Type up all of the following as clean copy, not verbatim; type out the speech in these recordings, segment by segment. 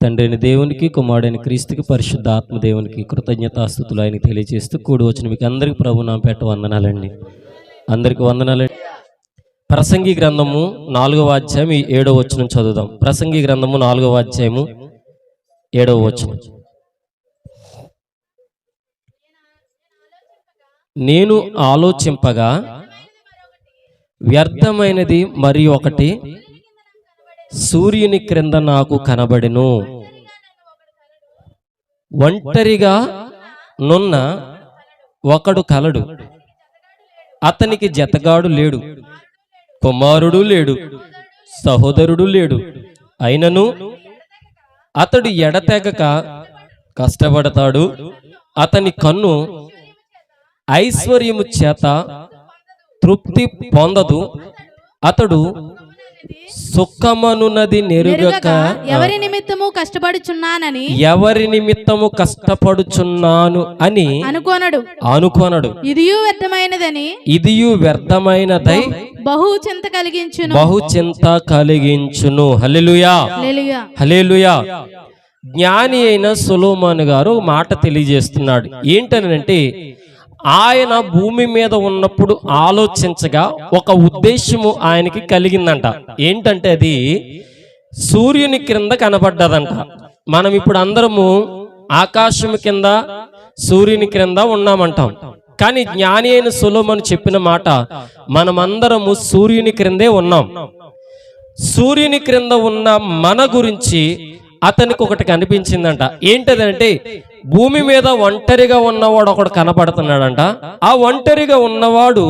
తండ్రిని దేవునికి, కుమారుడైన క్రీస్తుకి, పరిశుద్ధ ఆత్మ దేవునికి కృతజ్ఞతాస్తుతులు ఆయనకి తెలియజేస్తూ కూడి వచ్చిన మీకు అందరికి ప్రభు నామ పేట వందనాలండి. అందరికి వందనాలండి. ప్రసంగి గ్రంథము 4వ అధ్యాయం 7వ వచనం చదువుదాం. ప్రసంగి గ్రంథము 4వ అధ్యాయము 7వ వచనం. నేను ఆలోచింపగా వ్యర్థమైనది మరి ఒకటి సూర్యుని క్రింద నాకు కనబడెను. ఒంటరిగా నున్న ఒకడు కలడు, అతనికి జతగాడు లేడు, కుమారుడు లేడు, సహోదరుడు లేడు. అయినను అతడు ఎడతెగక కష్టపడతాడు. అతని కన్ను ఐశ్వర్యము చేత తృప్తి పొందదు. అతడు సుఖమనున్నది నెరుగక ఎవరి నిమిత్తము కష్టపడుచున్నాను అని అనుకొనడు. ఇదియు వ్యర్థమైనదై బహు చింత కలిగించును. హల్లెలూయా, హల్లెలూయా. జ్ఞాని అయిన సొలొమోను గారు మాట తెలియజేస్తున్నాడు. ఏంటనంటే, ఆయన భూమి మీద ఉన్నప్పుడు ఆలోచించగా ఒక ఉద్దేశము ఆయనకి కలిగిందంట. ఏంటంటే అది సూర్యుని క్రింద కనబడ్డదంట. మనం ఇప్పుడు అందరము ఆకాశము కింద, సూర్యుని క్రింద ఉన్నామంటాం. కానీ జ్ఞాని అయిన సొలొమోను చెప్పిన మాట, మనమందరము సూర్యుని క్రిందే ఉన్నాం. సూర్యుని క్రింద ఉన్న మన గురించి అతనికి ఒకటి కనిపించిందంట. ఏంటదంటే, భూమి మీద ఒంటరిగా ఉన్నవాడు ఒకడు కనపడుతున్నాడంట. ఆ ఒంటరిగా ఉన్నవాడు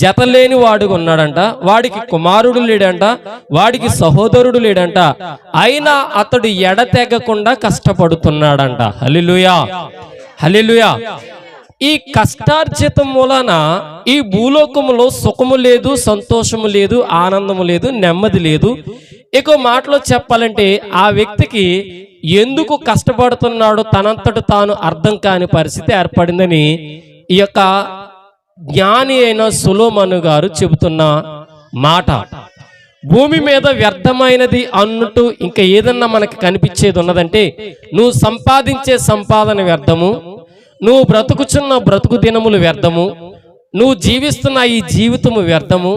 జతలేని వాడుగా ఉన్నాడంట. వాడికి కుమారుడు లేడంట, వాడికి సహోదరుడు లేడంట. అయినా అతడు ఎడతెగకుండా కష్టపడుతున్నాడంట. హల్లెలూయా, హల్లెలూయా. ఈ కష్టార్జితం మూలన ఈ భూలోకములో సుఖము లేదు, సంతోషము లేదు, ఆనందము లేదు, నెమ్మది లేదు. ఇంకో మాటలో చెప్పాలంటే, ఆ వ్యక్తికి ఎందుకు కష్టపడుతున్నాడో తనంతట తాను అర్థం కాని పరిస్థితి ఏర్పడిందని ఈ యొక్క జ్ఞాని అయిన సొలొమోను గారు చెబుతున్న మాట. భూమి మీద వ్యర్థమైనది అన్నట్టు ఇంకా ఏదన్నా మనకి కనిపించేది ఉన్నదంటే, నువ్వు సంపాదించే సంపాదన వ్యర్థము, నువ్వు బ్రతుకుచున్న బ్రతుకు దినములు వ్యర్థము, నువ్వు జీవిస్తున్న ఈ జీవితము వ్యర్థము,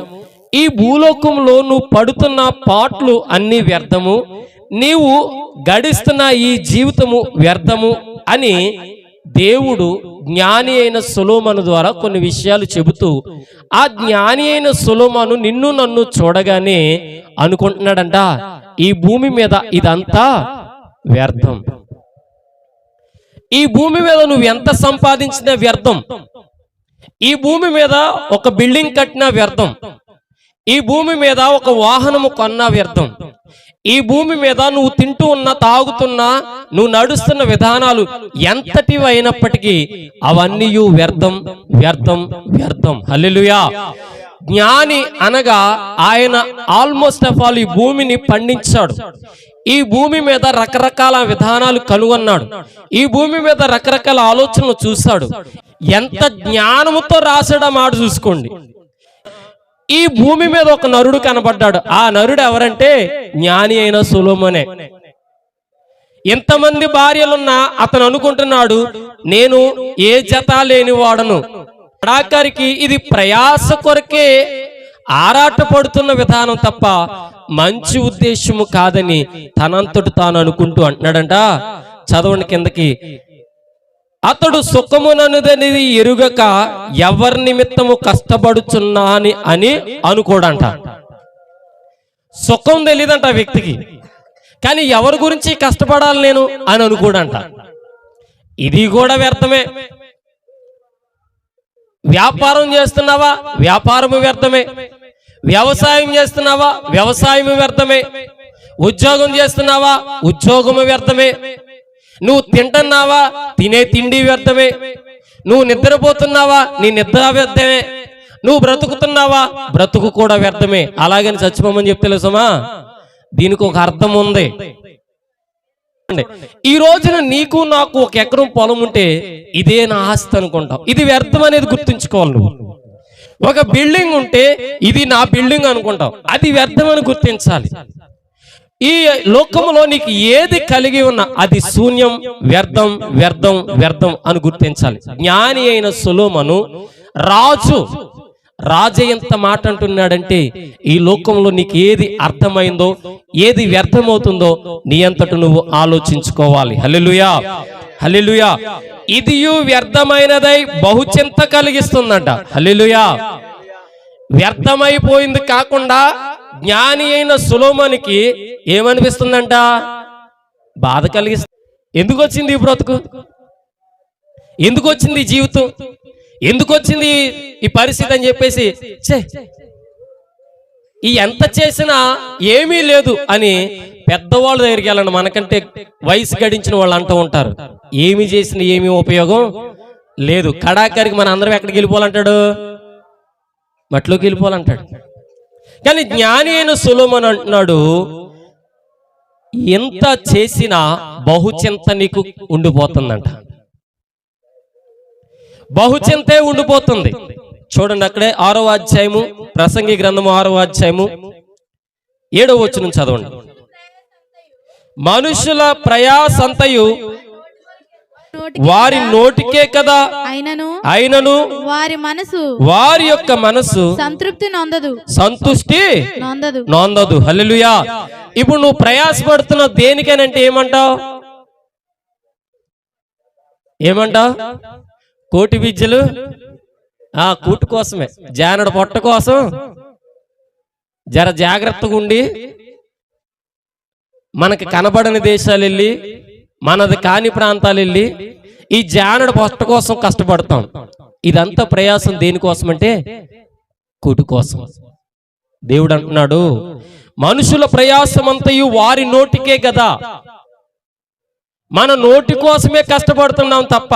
ఈ భూలోకంలో నువ్వు పడుతున్న పాట్లు అన్ని వ్యర్థము, నీవు గడిస్తున్న ఈ జీవితము వ్యర్థము అని దేవుడు జ్ఞాని అయిన సొలొమోను ద్వారా కొన్ని విషయాలు చెబుతూ, ఆ జ్ఞాని అయిన సొలొమోను నిన్ను నన్ను చూడగానే అనుకుంటున్నాడంట, ఈ భూమి మీద ఇదంతా వ్యర్థం. ఈ భూమి మీద నువ్వు ఎంత సంపాదించినా వ్యర్థం. ఈ భూమి మీద ఒక బిల్డింగ్ కట్టినా వ్యర్థం. ఈ భూమి మీద ఒక వాహనము కొన్నా వ్యర్థం. ఈ భూమి మీద నువ్వు తింటూ ఉన్నా, తాగుతున్నా, నువ్వు నడుస్తున్న విధానాలు ఎంతటివి అయినప్పటికీ అవన్నీ వ్యర్థం, వ్యర్థం, వ్యర్థం. హల్లెలూయా. జ్ఞాని అనగా ఆయన ఆల్మోస్ట్ ఆఫ్ ఆల్ ఈ భూమిని పండించాడు. ఈ భూమి మీద రకరకాల విధానాలు కనుగొన్నాడు. ఈ భూమి మీద రకరకాల ఆలోచనలు చూశాడు. ఎంత జ్ఞానముతో రాసాడో మాట చూసుకోండి. ఈ భూమి మీద ఒక నరుడు కనబడ్డాడు. ఆ నరుడు ఎవరంటే జ్ఞాని అయిన సొలొమోనే. ఎంతమంది భార్యలున్నా అతను అనుకుంటున్నాడు, నేను ఏ జత లేని వాడను. ఆఖరికి ఇది ప్రయాస కొరకే ఆరాట పడుతున్న విధానం తప్ప మంచి ఉద్దేశము కాదని తనంతటి తాను అనుకుంటూ అంటున్నాడంట. చదవండి కిందకి. అతడు సుఖముననేది ఎరుగక ఎవరి నిమిత్తము కష్టపడుచున్నాని అని అనుకోడంట. సుఖం తెలియదంట ఆ వ్యక్తికి, కానీ ఎవరి గురించి కష్టపడాలి నేను అని అనుకోడంట. ఇది కూడా వ్యర్థమే. వ్యాపారం చేస్తున్నావా, వ్యాపారము వ్యర్థమే. వ్యవసాయం చేస్తున్నావా, వ్యవసాయము వ్యర్థమే. ఉద్యోగం చేస్తున్నావా, ఉద్యోగము వ్యర్థమే. నువ్వు తింటున్నావా, తినే తిండి వ్యర్థమే. నువ్వు నిద్రపోతున్నావా, నీ నిద్ర వ్యర్థమే. నువ్వు బ్రతుకుతున్నావా, బ్రతుకు కూడా వ్యర్థమే. అలాగని చచ్చిపోమని చెప్తలేసమా? దీనికి ఒక అర్థం ఉంది. ఈ రోజున నీకు నాకు 1 ఎకరం పొలం ఉంటే ఇదే నా ఆస్తి అనుకుంటాం. ఇది వ్యర్థం అనేది గుర్తుంచుకోవాలి. నువ్వు ఒక బిల్డింగ్ ఉంటే ఇది నా బిల్డింగ్ అనుకుంటావు, అది వ్యర్థం అని గుర్తించాలి. ఈ లోకములో నీకు ఏది కలిగి ఉన్నా అది శూన్యం, వ్యర్థం, వ్యర్థం, వ్యర్థం అని గుర్తించాలి. జ్ఞాని అయిన సొలొమోను రాజు ఎంత మాట అంటున్నాడంటే, ఈ లోకంలో నీకు ఏది అర్థమైందో, ఏది వ్యర్థమవుతుందో నీ అంతట నువ్వు ఆలోచించుకోవాలి. హల్లెలూయా, హల్లెలూయా. ఇదియు వ్యర్థమైనదై బహుచింత కలిగిస్తుందంట. హల్లెలూయా. వ్యర్థమైపోయింది కాకుండా జ్ఞాని అయిన సొలొమోనుకి ఏమనిపిస్తుందంట? బాధ కలిగిస్తుంది. ఎందుకు వచ్చింది ఈ బ్రతుకు? ఎందుకు వచ్చింది ఈ జీవితం? ఎందుకు వచ్చింది ఈ పరిస్థితి అని చెప్పేసి ఈ ఎంత చేసినా ఏమీ లేదు అని పెద్దవాళ్ళ దగ్గరికి వెళ్ళండి. మనకంటే వయసు గడించిన వాళ్ళు అంటూ ఉంటారు, ఏమి చేసిన ఏమీ ఉపయోగం లేదు. కడాకరికి మన అందరం ఎక్కడికి వెళ్ళిపోవాలంటాడు? మట్లోకి వెళ్ళిపోవాలంటాడు. కానీ జ్ఞాని అయిన సొలొమోను అంటున్నాడు, ఎంత చేసినా బహుచింత నీకు ఉండిపోతుందంట. బహుచింతే ఉండిపోతుంది. చూడండి, అక్కడే 6వ అధ్యాయము, ప్రసంగి గ్రంథము 6వ అధ్యాయము 7వ వచనం చదవండి. మనుషుల ప్రయాసంతయు వారి నోటికే కదా, అయినను వారి యొక్క మనసు సంతృష్టి నొందదు. హల్లెలూయా. ఇప్పుడు నువ్వు ప్రయాసపడుతున్నావు దేనికేనంటే ఏమంటావు? కోటి విద్యలు కూటు కోసమే, జానడు పొట్ట కోసం జర జాగ్రత్తగా ఉండి మనకి కనబడని దేశాలు వెళ్ళి, మనది కాని ప్రాంతాలు వెళ్ళి ఈ జానడు పొట్ట కోసం కష్టపడతాం. ఇదంతా ప్రయాసం దేనికోసం అంటే కూటు కోసం. దేవుడు అంటున్నాడు, మనుషుల ప్రయాసం అంతయు వారి నోటికే కదా. మన నోటి కోసమే కష్టపడుతున్నాం తప్ప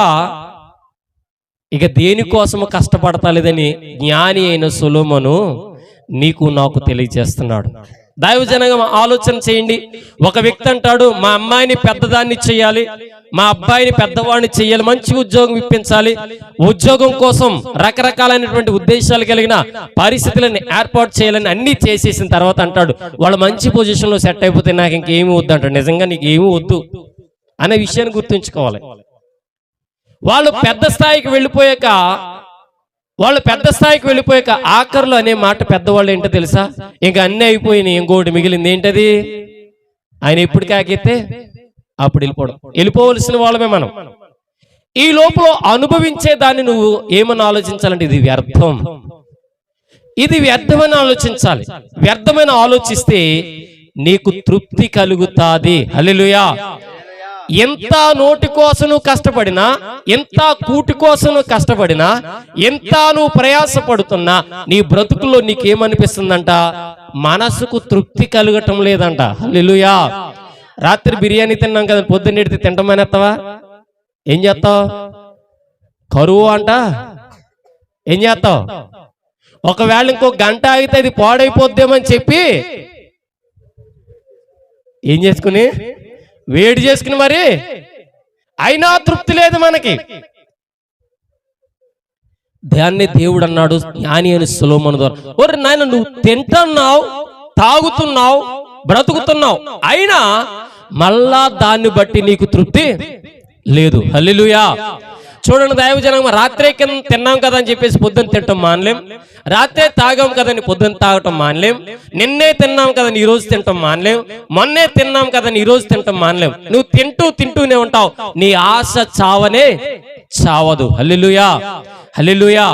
ఇక దేనికోసము కష్టపడతలేదని జ్ఞాని అయిన సొలొమోను నీకు నాకు తెలియజేస్తున్నాడు. దైవజనంగా ఆలోచన చేయండి. ఒక వ్యక్తి అంటాడు, మా అమ్మాయిని పెద్దదాన్ని చేయాలి, మా అబ్బాయిని పెద్దవాడిని చేయాలి, మంచి ఉద్యోగం ఇప్పించాలి, ఉద్యోగం కోసం రకరకాలైనటువంటి ఉద్దేశాలు కలిగిన పరిస్థితులను ఏర్పాటు చేయాలని అన్ని చేసేసిన తర్వాత అంటాడు, వాళ్ళు మంచి పొజిషన్లో సెట్ అయిపోతే నాకు ఇంకేమీ వద్దు అంటాడు. నిజంగా నీకు ఏమీ వద్దు అనే విషయాన్ని గుర్తుంచుకోవాలి. వాళ్ళు పెద్ద స్థాయికి వెళ్ళిపోయాక ఆఖరులు అనే మాట పెద్దవాళ్ళు ఏంటో తెలుసా? ఇంకా అన్నీ అయిపోయినాయి, ఇంకోటి మిగిలింది ఏంటది? ఆయన ఎప్పుడు కాకెత్తే అప్పుడు వెళ్ళిపోవలసిన వాళ్ళమే మనం. ఈ లోపల అనుభవించే దాన్ని నువ్వు ఏమని ఆలోచించాలంటే ఇది వ్యర్థం, ఇది వ్యర్థమని ఆలోచించాలి. వ్యర్థమైన ఆలోచిస్తే నీకు తృప్తి కలుగుతాది. హల్లెలూయా. ఎంత నోటి కోసం నువ్వు కష్టపడినా, ఎంత కూటి కోసం నువ్వు కష్టపడినా, ఎంత నువ్వు ప్రయాసపడుతున్నా నీ బ్రతుకుల్లో నీకేమనిపిస్తుందంట? మనసుకు తృప్తి కలగటం లేదంట. హల్లెలూయా. రాత్రి బిర్యానీ తిన్నాం కదా, పొద్దున్నెడితే తింటమానేస్తావా? ఏం చేస్తావు? కరువు అంట. ఏం చేస్తావు? ఒకవేళ ఇంకో గంట ఆగితే అది పాడైపోద్దేమని చెప్పి ఏం చేసుకుని వేడి చేసుకుని మరి అయినా తృప్తి లేదు మనకి. దాన్ని దేవుడు అన్నాడు జ్ఞాని అయిన సొలొమోను ద్వారా, ఒరే నాయన, నువ్వు తింటున్నావు, తాగుతున్నావు, బ్రతుకుతున్నావు, అయినా మళ్ళా దాన్ని బట్టి నీకు తృప్తి లేదు. హల్లెలూయా. చూడండి దైవజనం, రాత్రే తిన్నాం కదా అని చెప్పేసి పొద్దున్న తినటం మానలేం, రాత్రే తాగాం కదని పొద్దున్న తాగటం మానలేం, నిన్నే తిన్నాం కదని ఈ రోజు తినటం మానలేం, మొన్నే తిన్నాం కదని ఈ రోజు తినటం మానలేం. నువ్వు తింటూనే ఉంటావు, నీ ఆశ చావదు. హల్లెలూయా, హల్లెలూయా.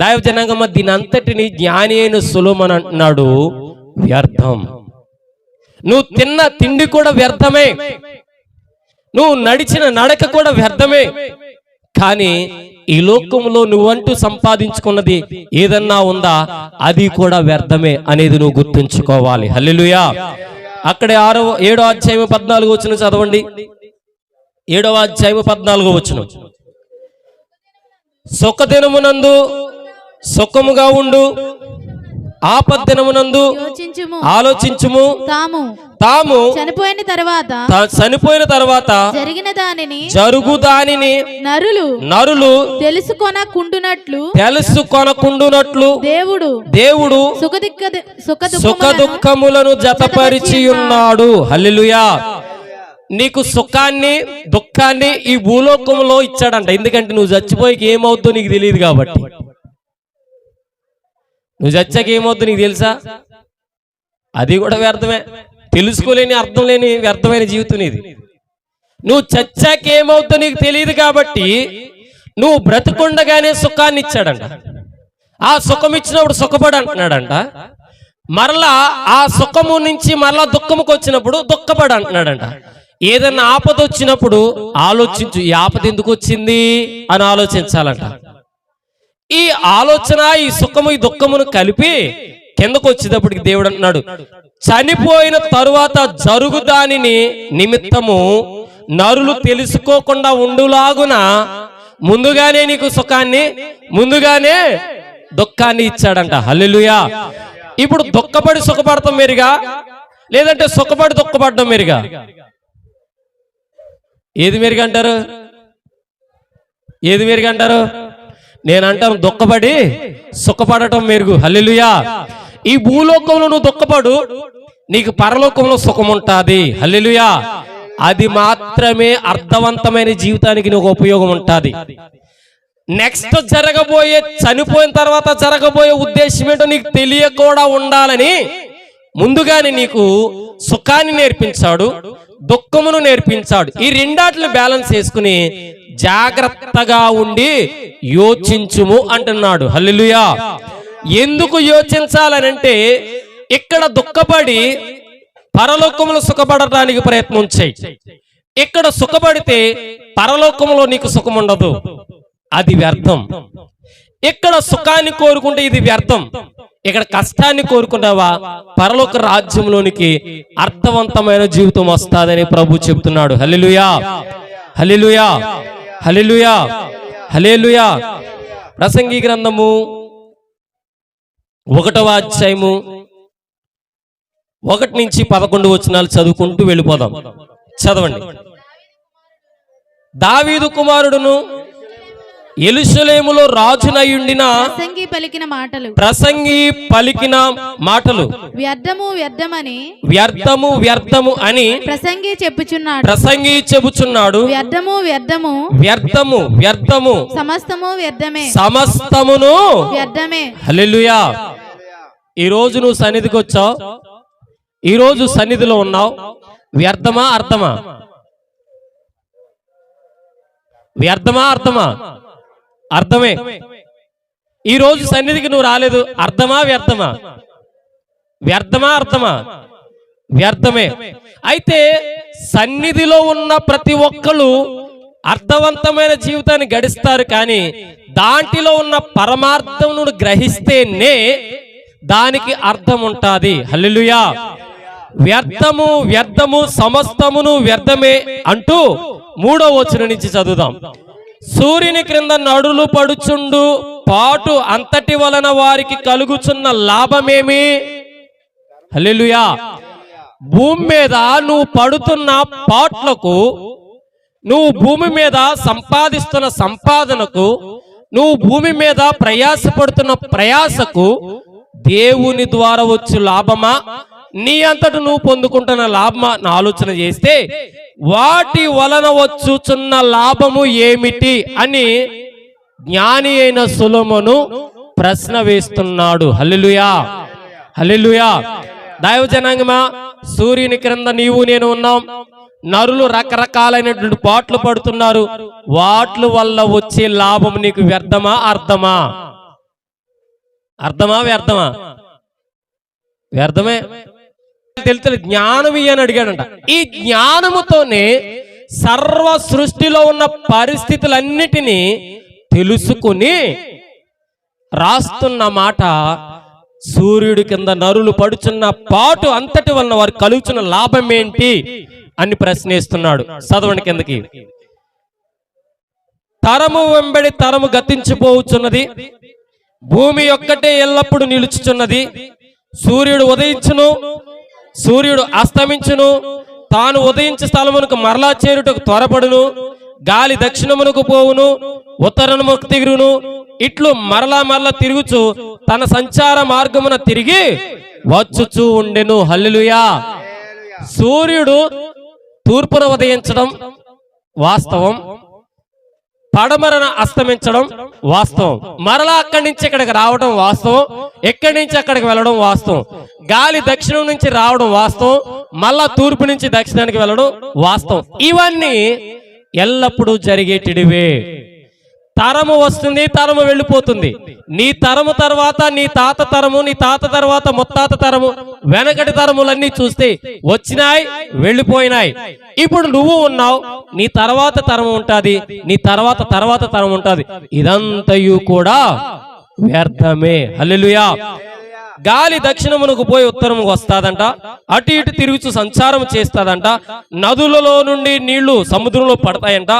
దైవజనంగా దీని అంతటిని జ్ఞాని అయిన సొలొమోను అంటున్నాడు వ్యర్థం. నువ్వు తిన్న తిండి కూడా వ్యర్థమే, నువ్వు నడిచిన నడక కూడా వ్యర్థమే. కానీ ఈ లోకంలో నువ్వంటూ సంపాదించుకున్నది ఏదన్నా ఉందా? అది కూడా వ్యర్థమే అనేది నువ్వు గుర్తుంచుకోవాలి. హల్లెలూయా. అక్కడే 7వ అధ్యాయం 14వ వచనం చదవండి. 7వ అధ్యాయం 14వ వచనం. సుఖదినమునందు సుఖముగా ఉండు, ఆపద్దినమునందు ఆలోచించుము, తాము చనిపోయిన తర్వాత చనిపోయిన తర్వాత జరుగు దానిని నరులు తెలుసుకొనకుండునట్లు దేవుడు సుఖ దుఃఖములను జతపరిచి ఉన్నాడు. హల్లెలూయా. నీకు సుఖాన్ని దుఃఖాన్ని ఈ భూలోకంలో ఇచ్చాడంట. ఎందుకంటే నువ్వు చచ్చిపోయి ఏమవుతుందో నీకు తెలియదు కాబట్టి. నువ్వు చచ్చాక ఏమవుతుందో నీకు తెలుసా? అది కూడా వ్యర్థమే. తెలుసుకోలేని అర్థం లేని వ్యర్థమైన జీవితం ఇది. నువ్వు చచ్చాక ఏమవుతుందో నీకు తెలియదు కాబట్టి నువ్వు బ్రతుకుండగానే సుఖాన్ని ఇచ్చాడంట. ఆ సుఖం ఇచ్చినప్పుడు సుఖపడు అంటున్నాడంట. మరలా ఆ సుఖము నుంచి మరలా దుఃఖముకు వచ్చినప్పుడు దుఃఖపడు అంటున్నాడంట. ఏదన్నా ఆపద వచ్చినప్పుడు ఆలోచించు, ఈ ఆపద ఎందుకు వచ్చింది అని ఆలోచించాలంట. ఈ ఆలోచన, ఈ సుఖము, ఈ దుఃఖమును కలిపి కిందకు వచ్చేటప్పటికి దేవుడు అంటున్నాడు, చనిపోయిన తరువాత జరుగు దానిని నిమిత్తము నరులు తెలుసుకోకుండా ఉండులాగున ముందుగానే నీకు సుఖాన్ని, ముందుగానే దుఃఖాన్ని ఇచ్చాడంట. హల్లెలూయా. ఇప్పుడు దుఃఖపడి సుఖపడతాం మెరుగా, లేదంటే సుఖపడి దుఃఖపడడం మెరుగా? ఏది మెరుగంటారు? ఏది మెరుగంటారు? నేనంటాను దుఃఖపడి సుఖపడటం మెరుగు. హల్లెలూయా. ఈ భూలోకంలో నువ్వు దుఃఖపడు, నీకు పరలోకంలో సుఖం ఉంటుంది. హల్లెలూయా. అది మాత్రమే అర్థవంతమైన జీవితానికి నీకు ఉపయోగం ఉంటుంది. నెక్స్ట్ జరగబోయే, చనిపోయిన తర్వాత జరగబోయే ఉద్దేశం ఏంటో నీకు తెలియకుండా ఉండాలని ముందుగానే నీకు సుఖాన్ని నేర్పించాడు, దుఃఖమును నేర్పించాడు. ఈ రెండాటిని బ్యాలెన్స్ చేసుకుని జాగ్రత్తగా ఉండి యోచించుము అంటున్నాడు. హల్లెలూయా. ఎందుకు యోచించాలనంటే, ఇక్కడ దుఃఖపడి పరలోకములో సుఖపడటానికి ప్రయత్నం చేయి. ఇక్కడ సుఖపడితే పరలోకంలో నీకు సుఖం ఉండదు, అది వ్యర్థం. ఇక్కడ సుఖాన్ని కోరుకుంటే ఇది వ్యర్థం. ఇక్కడ కష్టాన్ని కోరుకుంటావా, పరలోక రాజ్యంలోనికి అర్థవంతమైన జీవితం వస్తాదని ప్రభు చెబుతున్నాడు. హల్లెలూయా. హల్లెలూయా. హల్లెలూయా. హల్లెలూయా. ప్రసంగి గ్రంథము 1వ అధ్యాయము 1 నుంచి 11 వచనాలు చదువుకుంటూ వెళ్ళిపోదాం. చదవండి. దావీదు కుమారుడును యెరూషలేములో రాజునయుండిన ప్రసంగి పలికిన మాటలు వ్యర్థము అని ప్రసంగి చెప్పుచున్నాడు. వ్యర్థము సమస్తమును వ్యర్థమే. హల్లెలూయా. ఈ రోజు నువ్వు సన్నిధికి వచ్చావు, ఈ రోజు సన్నిధిలో ఉన్నావు, వ్యర్థమా అర్థమా? వ్యర్థమా అర్థమా? అర్థమే. ఈ రోజు సన్నిధికి నువ్వు రాలేదు, అర్థమా వ్యర్థమా? వ్యర్థమా అర్థమా? వ్యర్థమే. అయితే సన్నిధిలో ఉన్న ప్రతి ఒక్కరు అర్థవంతమైన జీవితాన్ని గడిస్తారు, కానీ దాంట్లో ఉన్న పరమార్థమును గ్రహిస్తేనే దానికి అర్థం ఉంటుంది. హల్లెలూయా. వ్యర్థము సమస్తమును వ్యర్థమే అంటూ 3వ వచనం నుంచి చదువుదాం. సూర్యుని క్రింద నడులు పడుచుండు పాటు అంతటి వలన వారికి కలుగుచున్న లాభమేమి? హల్లెలూయా. భూమి మీద నువ్వు పడుతున్న పాట్లకు, నువ్వు భూమి మీద సంపాదిస్తున్న సంపాదనకు, నువ్వు భూమి మీద ప్రయాసపడుతున్న ప్రయాసకు దేవుని ద్వారా వచ్చు లాభమా, నీ అంతట నువ్వు పొందుకుంటున్న లాభమా అని ఆలోచన చేస్తే వాటి వలన వచ్చుచున్న లాభము ఏమిటి అని జ్ఞాని అయిన సొలొమోను ప్రశ్న వేస్తున్నాడు. హల్లెలూయా. హల్లెలూయా. దైవ జనాంగమా, సూర్యుని క్రింద నీవు నేను ఉన్నాం. నరులు రకరకాలైనటువంటి పాటలు పడుతున్నారు. వాటి వల్ల వచ్చే లాభం నీకు వ్యర్థమా అర్థమా? అర్థమా వ్యర్థమా? వ్యర్థమే. తెలుసు. జ్ఞానం అని అడిగాడంట. ఈ జ్ఞానముతోనే సర్వ సృష్టిలో ఉన్న పరిస్థితులన్నిటినీ తెలుసుకుని రాస్తున్న మాట, సూర్యుడి కింద నరులు పడుచున్న పాటు అంతటి వలన వారు కలుగుచున్న లాభం ఏంటి అని ప్రశ్నిస్తున్నాడు. చదవండి కిందకి. తరము వెంబడి తరము గతించిపోవచ్చున్నది, భూమి ఒక్కటే ఎల్లప్పుడు నిలుచుచున్నది. సూర్యుడు ఉదయించును, సూర్యుడు అస్తమించును, తాను ఉదయించే స్థలమునకు మరలా చేరుటకు త్వరపడును, గాలి దక్షిణమునకు పోవును, ఉత్తరమునకు తిరుగును, ఇట్లు మరలా తిరుగుచు తన సంచార మార్గమున తిరిగి వచ్చుచూ ఉండెను. హల్లెలూయా. సూర్యుడు తూర్పున ఉదయించడం వాస్తవం, పడమరన అస్తమించడం వాస్తవం, మరలా అక్కడి నుంచి ఇక్కడికి రావడం వాస్తవం, ఎక్కడి నుంచి అక్కడికి వెళ్ళడం వాస్తవం, గాలి దక్షిణం నుంచి రావడం వాస్తవం, మళ్ళా తూర్పు నుంచి దక్షిణానికి వెళ్ళడం వాస్తవం. ఇవన్నీ ఎల్లప్పుడూ జరిగేటివే. తరము వస్తుంది, తరము వెళ్ళిపోతుంది. నీ తరము తర్వాత నీ తాత తరము, నీ తాత తర్వాత ముత్తాత తరము, వెనకటి తరములన్నీ చూస్తే వచ్చినాయి, వెళ్ళిపోయినాయి. ఇప్పుడు నువ్వు ఉన్నావు, నీ తర్వాత తరము ఉంటుంది, నీ తర్వాత తరం ఉంటుంది. ఇదంతయు కూడా వ్యర్థమే. హల్లెలూయా. గాలి దక్షిణమునకు పోయి ఉత్తరముకు వస్తాదంట, అటు ఇటు తిరుగుచు సంచారం చేస్తాదంట. నదులలో నుండి నీళ్లు సముద్రంలో పడతాయంట.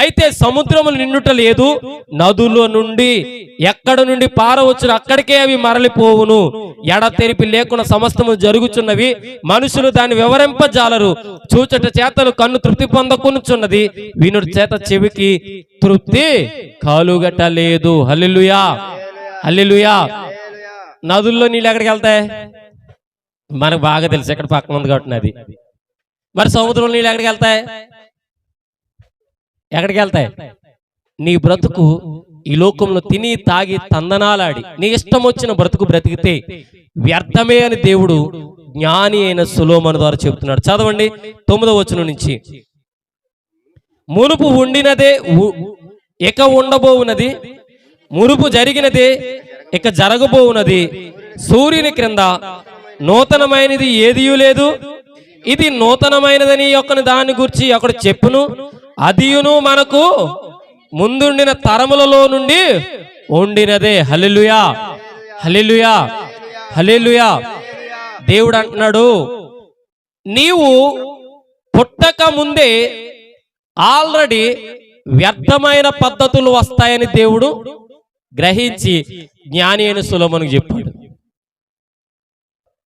అయితే సముద్రము నిండుట లేదు, నదుల నుండి ఎక్కడ నుండి పారవచ్చును అక్కడికే అవి మరలిపోవును. ఎడతెరిపి లేకుండా సమస్తము జరుగుచున్నవి, మనుషులు దాన్ని వివరింపజాలరు. చూచట చేతను కన్ను తృప్తి పొందకునుచున్నది, వినుడి చేత చెవికి తృప్తి కలుగటలేదు. హల్లెలూయా. హల్లెలూయా. నదుల్లో నీళ్ళు ఎక్కడికి వెళ్తాయి? మనకు బాగా తెలుసు, ఎక్కడ పక్క ముందు కట్టినది. మరి సముద్రంలో నీళ్ళు ఎక్కడికి వెళ్తాయి? ఎక్కడికి వెళ్తాయి? నీ బ్రతుకు ఈ లోకంలో తిని తాగి తందనాలాడి నీ ఇష్టం వచ్చిన బ్రతుకు బ్రతికితే వ్యర్థమే అని దేవుడు జ్ఞాని అయిన సొలొమోను ద్వారా చెబుతున్నాడు. చదవండి 9వ వచనం నుంచి. మునుపు ఉండినదే ఇక ఉండబోవునది, మునుపు జరిగినదే ఇక జరగబోవునది. సూర్యుని క్రింద నూతనమైనది ఏదియూ లేదు. ఇది నూతనమైనదని ఒకని దాన్ని గురించి ఒకడు చెప్పును, అదియును మనకు ముందుండిన తరములలో నుండి ఉండినదే. హల్లెలూయా. హల్లెలూయా. హల్లెలూయా. దేవుడు అంటున్నాడు, నీవు పుట్టక ముందే ఆల్రెడీ వ్యర్థమైన పద్ధతులు వస్తాయని దేవుడు గ్రహించి జ్ఞాని అయిన సొలొమోనుకు చెప్పాడు.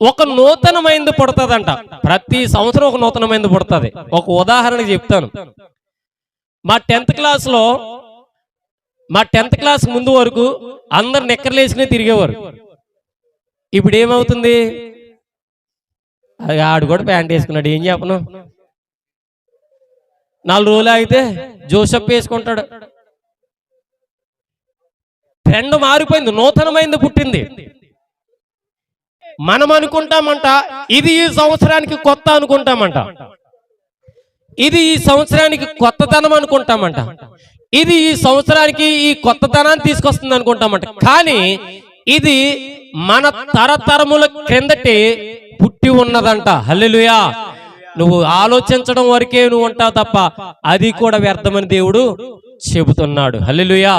ఒక నూతనమైంది పుడతాదంట. ప్రతి సంవత్సరం ఒక నూతనమైంది పుడతాది. ఒక ఉదాహరణకి చెప్తాను. మా 10th క్లాస్ ముందు వరకు అందరు నిక్కర్లు వేసుకుని తిరిగేవారు. ఇప్పుడు ఏమవుతుంది? అది ఆడు కూడా ప్యాంట్ వేసుకున్నాడు, ఏం చెప్పను. 4 రోజులు ఆగితే జోసెఫ్ వేసుకుంటాడు. ట్రెండ్ మారిపోయింది, నూతనమైంది పుట్టింది. మనం అనుకుంటామంట ఇది ఈ సంవత్సరానికి కొత్త అనుకుంటామంట, ఇది ఈ సంవత్సరానికి కొత్తతనం అనుకుంటామంట, ఇది ఈ సంవత్సరానికి ఈ కొత్తతనాన్ని తీసుకొస్తుంది అనుకుంటామంట. కానీ ఇది మన తరతరముల క్రిందటి పుట్టి ఉన్నదంట. హల్లెలూయా. నువ్వు ఆలోచించడం వరకే నువ్వు ఉంటావు తప్ప అది కూడా వ్యర్థమని దేవుడు చెబుతున్నాడు. హల్లెలూయా.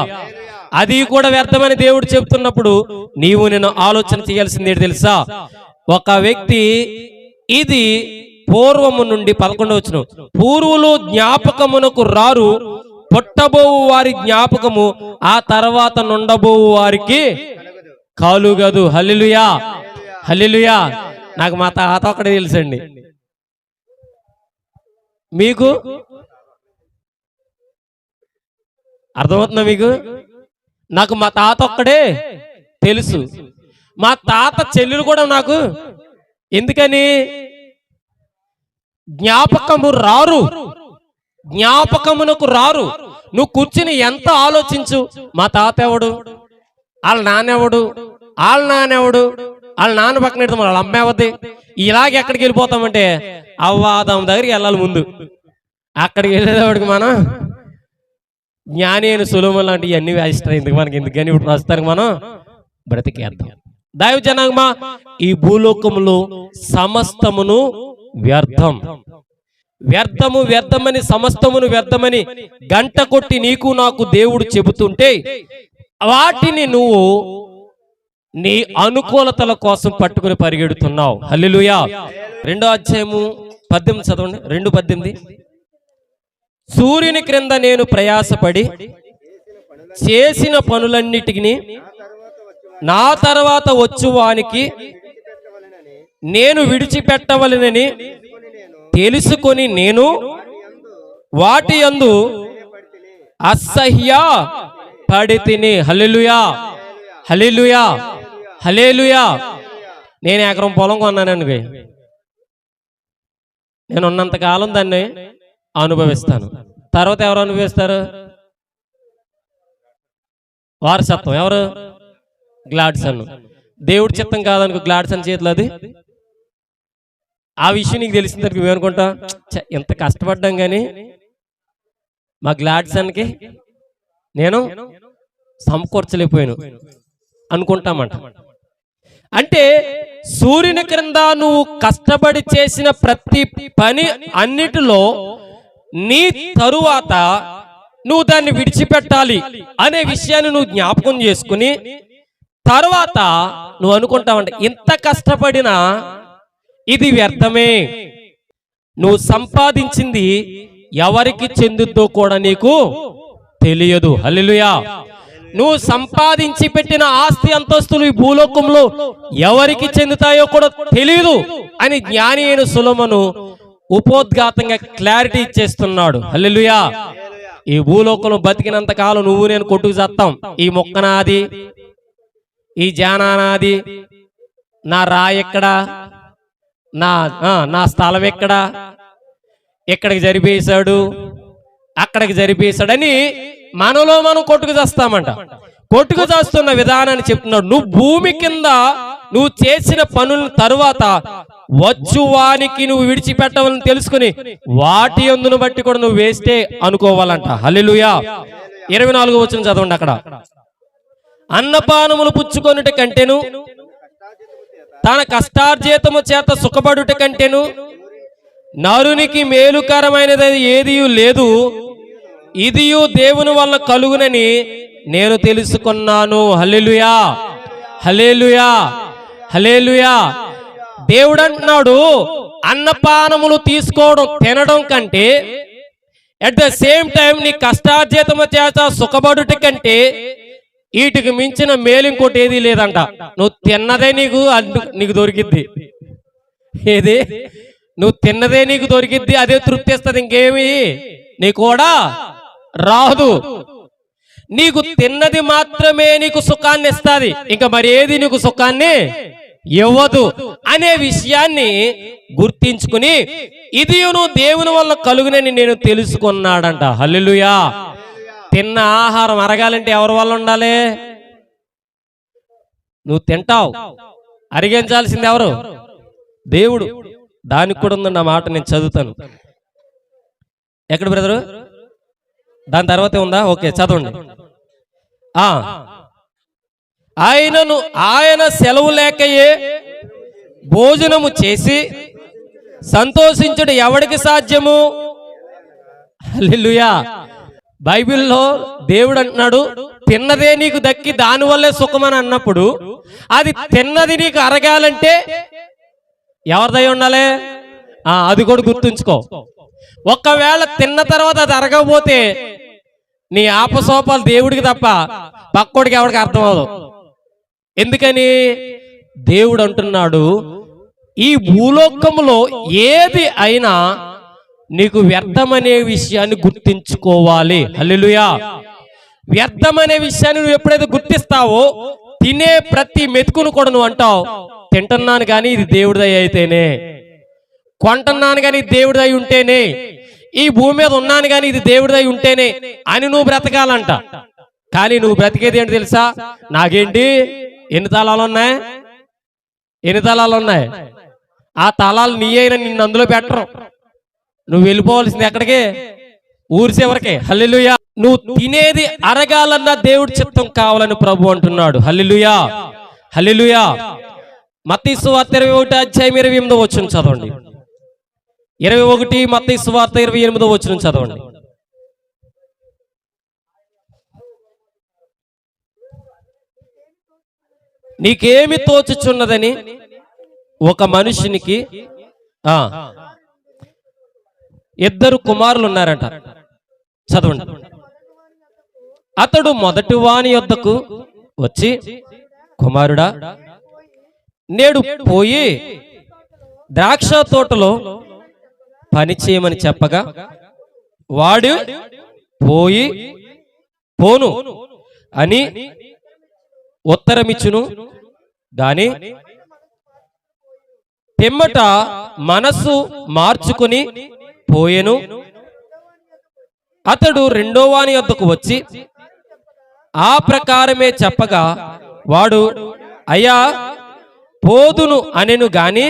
అది కూడా వ్యర్థమని దేవుడు చెబుతున్నప్పుడు నీవు నేను ఆలోచన చేయాల్సింది ఏంటి తెలుసా? ఒక వ్యక్తి ఇది పూర్వము నుండి 11వ వచనం, పూర్వులు జ్ఞాపకమునకు రారు, పుట్టబోవు వారి జ్ఞాపకము ఆ తర్వాత నుండబోవు వారికి కలుగదు. హల్లెలూయా. హల్లెలూయా. నాకు మా తాత ఒకటే తెలుసండి. మీకు అర్థమవుతుందా? మీకు? నాకు మా తాత ఒక్కడే తెలుసు. మా తాత చెల్లెలు కూడా నాకు. ఎందుకని? జ్ఞాపకము రారు, జ్ఞాపకమునకు రారు. నువ్వు కూర్చుని ఎంత ఆలోచించు, మా తాత ఎవడు, వాళ్ళ నాన్నెవడు, వాళ్ళ నాన్నెవడు, వాళ్ళ నాన్న పక్కన పెడతాం, వాళ్ళ అమ్మ ఎవద్ది, ఇలాగ ఎక్కడికి వెళ్ళిపోతామంటే అవ్వాదం దగ్గరికి వెళ్ళాలి ముందు. అక్కడికి వెళ్ళేవాడికి మనం జ్ఞాని అయిన సొలొమోను లాంటి ఇవన్నీ ఇష్టం ఎందుకు మనకి, ఎందుకని ఇప్పుడు ప్రస్తుతానికి మనం బ్రతికేద్దాం. దైవ జనాంగమా, ఈ భూలోకములో సమస్తమును వ్యర్థం, వ్యర్థము వ్యర్థమని, సమస్తమును వ్యర్థమని గంట కొట్టి నీకు నాకు దేవుడు చెబుతుంటే వాటిని నువ్వు నీ అనుకూలతల కోసం పట్టుకుని పరిగెడుతున్నావు. హల్లెలూయా. 2వ అధ్యాయము 18 చదవండి. 2:18. సూర్యుని క్రింద నేను ప్రయాసపడి చేసిన పనులన్నిటిని నా తర్వాత వచ్చువానికి నేను విడిచిపెట్టవలనని తెలుసుకొని నేను వాటి యందు అసహ్య పడితిని. హల్లెలూయా, హల్లెలూయా, హల్లెలూయా. నేను ఎకరం పొలం కొన్నానండి. నేను ఉన్నంత కాలం దాన్ని అనుభవిస్తాను. తర్వాత ఎవరు అనుభవిస్తారు? వారసత్వం. ఎవరు? గ్లాడ్సన్. దేవుడి చిత్తం కాదనుకో గ్లాడ్సన్ చేతిలో అది. ఆ విషయం నీకు తెలిసిన తర్వాత మేమనుకుంటా, ఎంత కష్టపడ్డాం కానీ మా గ్లాడ్సన్కి నేను సమకూర్చలేకపోయాను అనుకుంటామంట. అంటే సూర్యుని క్రింద నువ్వు కష్టపడి చేసిన ప్రతి పని అన్నిటిలో నీ తరువాత నువ్వు దాన్ని విడిచిపెట్టాలి అనే విషయాన్ని నువ్వు జ్ఞాపకం చేసుకుని తర్వాత నువ్వు అనుకుంటావంట, ఇంత కష్టపడినా ఇది వ్యర్థమే. నువ్వు సంపాదించింది ఎవరికి చెందుద్దో కూడా నీకు తెలియదు. హల్లెలూయా. నువ్వు సంపాదించి పెట్టిన ఆస్తి అంతస్తులు ఈ భూలోకంలో ఎవరికి చెందుతాయో కూడా తెలియదు అని జ్ఞాని అయిన సొలొమోను ఉపోద్ఘాతంగా క్లారిటీ ఇచ్చేస్తున్నాడు. హల్లెలూయా. ఈ భూలోకంలో బతికినంత కాలం నువ్వు నేను కొట్టుకు చేస్తాం. ఈ మొక్క నాది, ఈ జానా నాది, నా రాయి ఎక్కడా, నా స్థలం ఎక్కడా, ఎక్కడికి జరిపేశాడు, అక్కడికి జరిపేశాడని మనలో మనం కొట్టుకు చేస్తామంట. కొట్టుకు చేస్తున్న విధానాన్ని చెప్తున్నాడు. నువ్వు భూమి కింద నువ్వు చేసిన పనుల తరువాత వచ్చువానికి నువ్వు విడిచిపెట్టవాలని తెలుసుకుని వాటి యందును బట్టి కూడా నువ్వు వేస్తే అనుకోవాలంట. హల్లెలూయా. 24వ వచనం చదవండి. అక్కడ అన్నపానములు పుచ్చుకొనుట కంటేను తన కష్టార్జితము చేత సుఖపడుట కంటేను నరునికి మేలుకరమైనది ఏదియు లేదు, ఇదియు దేవుని వల్ల కలుగునని నేను తెలుసుకున్నాను. హల్లెలూయా, హల్లెలూయా, హల్లెలూయా. దేవుడు అంటున్నాడు, అన్నపానములు తీసుకోవడం తినడం కంటే అట్ ద సేమ్ టైం నీ కష్టార్జితము చేత సుఖపడుట కంటే వీటికి మించిన మేలు ఇంకోటి ఏది లేదంట. నువ్వు తిన్నదే నీకు దొరికిద్ది. ఏది? నువ్వు తిన్నదే నీకు దొరికిద్ది, అదే తృప్తి ఇస్తుంది. ఇంకేమి నీ కూడా రాదు. నీకు తిన్నది మాత్రమే నీకు సుఖాన్ని ఇస్తుంది, ఇంకా మరి ఏది నీకు సుఖాన్ని ఇవ్వదు అనే విషయాన్ని గుర్తించుకుని ఇది నువ్వు దేవుని వల్ల కలుగునని నేను తెలుసుకున్నాడంట. హల్లెలూయా. తిన్న ఆహారం అరగాలంటే ఎవరి వల్ల ఉండాలి? నువ్వు తింటావు, అరిగించాల్సింది ఎవరు? దేవుడు. దానికి కూడా ఉందన్న మాట నేను చదువుతాను. ఎక్కడ బ్రదరు? దాని తర్వాతే ఉందా? ఓకే, చదవండి. ఆయన సెలవు లేకయే భోజనము చేసి సంతోషించుట ఎవడికి సాధ్యము? హల్లెలూయా. బైబిల్లో దేవుడు అంటున్నాడు, తిన్నదే నీకు దక్కి దానివల్లే సుఖమని అన్నప్పుడు అది తిన్నది నీకు అరగాలంటే ఎవరిదై ఉండాలి? అది కూడా గుర్తుంచుకో. ఒకవేళ తిన్న తర్వాత అది అరగకపోతే నీ ఆపసోపాలు దేవుడికి తప్ప పక్కోడికి ఎవరికి అర్థం అవదు. ఎందుకని? దేవుడు అంటున్నాడు, ఈ భూలోకంలో ఏది అయినా నీకు వ్యర్థమనే విషయాన్ని గుర్తించుకోవాలి. హల్లెలూయా. వ్యర్థమనే విషయాన్ని నువ్వు ఎప్పుడైతే గుర్తిస్తావో తినే ప్రతి మెతుకును కూడా నువ్వు అంటావు, తింటున్నాను కానీ ఇది దేవుడిదై అయితేనే, కొంటున్నాను కానీ ఇది దేవుడిదై ఉంటేనే, ఈ భూమి మీద ఉన్నాను కానీ ఇది దేవుడిదై ఉంటేనే అని నువ్వు బ్రతకాలంట. కానీ నువ్వు బ్రతికేది ఏంటి తెలుసా? నాకేంటి, ఎన్ని తలాలు ఉన్నాయి, ఎన్ని తలాలు ఉన్నాయి, ఆ తలాలు నీ అయినా నిన్ను అందులో పెట్టరు. నువ్వు వెళ్ళిపోవాల్సింది ఎక్కడికి? ఊరి చివరికి. హల్లెలూయా. నువ్వు తినేది అరగాలన్న దేవుడి చిత్తం కావాలని ప్రభు అంటున్నాడు. హల్లెలూయా, హల్లెలూయా. మత్తయి సువార్త 21 అధ్యాయం 28వ వచనం చదవండి. 21 మత్తయి సువార్త 28వ వచనం చదవండి. నీకేమి తోచుచున్నదని ఒక మనుషునికి 2 కుమారులు ఉన్నారంట. చదవండి. అతడు మొదటి వాని యొద్దకు వచ్చి, కుమారుడా, నేడు పోయి ద్రాక్ష తోటలో పని చేయమని చెప్పగా వాడు పోను అని ఉత్తరమిచ్చును గాని పిమ్మట మనస్సు మార్చుకుని పోయెను. అతడు రెండో వాని వద్దకు వచ్చి ఆ ప్రకారమే చెప్పగా వాడు అయ్యా పోదును అనెను గాని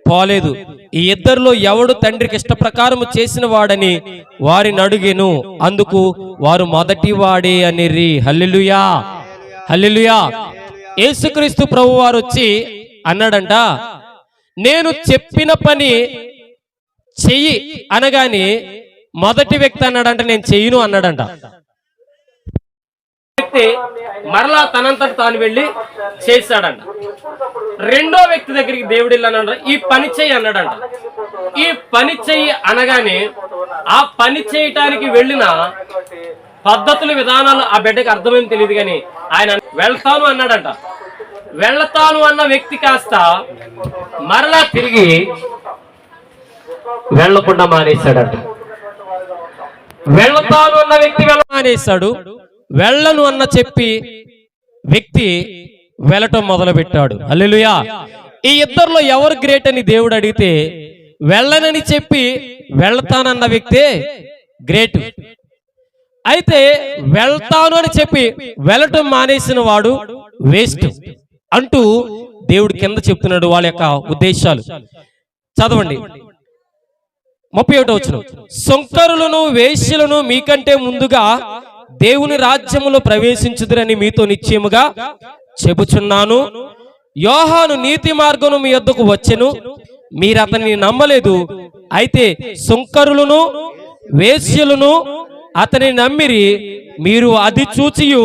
పోలేదు. ఈ ఇద్దరిలో ఎవడు తండ్రికి ఇష్ట ప్రకారము చేసిన వాడని వారిని అడిగెను. అందుకు వారు మొదటి వాడే అనిరి. హల్లెలూయా, హల్లెలూయా. యేసుక్రీస్తు ప్రభు వారు వచ్చి అన్నాడంట, నేను చెప్పిన పని చెయ్యి అనగాని మొదటి వ్యక్తి అన్నాడంట నేను చెయ్యను అన్నాడంట. వ్యక్తి మరలా తనంతట తాను వెళ్ళి చేశాడంట. రెండో వ్యక్తి దగ్గరికి దేవుడు వెళ్ళానంట, ఈ పని చెయ్యి అన్నాడంట. ఈ పని చెయ్యి అనగానే ఆ పని చేయటానికి వెళ్ళిన పద్ధతులు విధానాలు ఆ బిడ్డకి అర్థమేమి తెలియదు కానీ ఆయన వెళ్తాను అన్నాడంట. వెళ్తాను అన్న వ్యక్తి కాస్త మరలా తిరిగి వెళ్ళకుండా మానేశాడంట. వెళ్తాను అన్న వ్యక్తి మానేశాడు, వెళ్ళను అన్న చెప్పి వ్యక్తి వెళ్ళటం మొదలు పెట్టాడు. హల్లెలూయా. ఈ ఇద్దరిలో ఎవరు గ్రేట్ అని దేవుడు అడిగితే వెళ్ళనని చెప్పి వెళ్తానన్న వ్యక్తే గ్రేట్. అయితే వెళ్తాను అని చెప్పి వెళ్ళటం మానేసిన వాడు వేస్ట్ అంటూ దేవుడు కింద చెప్తున్నాడు వాళ్ళ యొక్క ఉద్దేశాలు. చదవండి 31వ వచనం. సొంకరులను వేశ్యలను మీకంటే ముందుగా దేవుని రాజ్యములో ప్రవేశించుదురని మీతో నిశ్చయముగా చెబుచున్నాను. యోహాను నీతి మార్గమును మీ యొద్దకు వచ్చెను, మీరు అతన్ని నమ్మలేదు. అయితే సొంకరులను వేశ్యలను అతని నమ్మిరి, మీరు అది చూచియు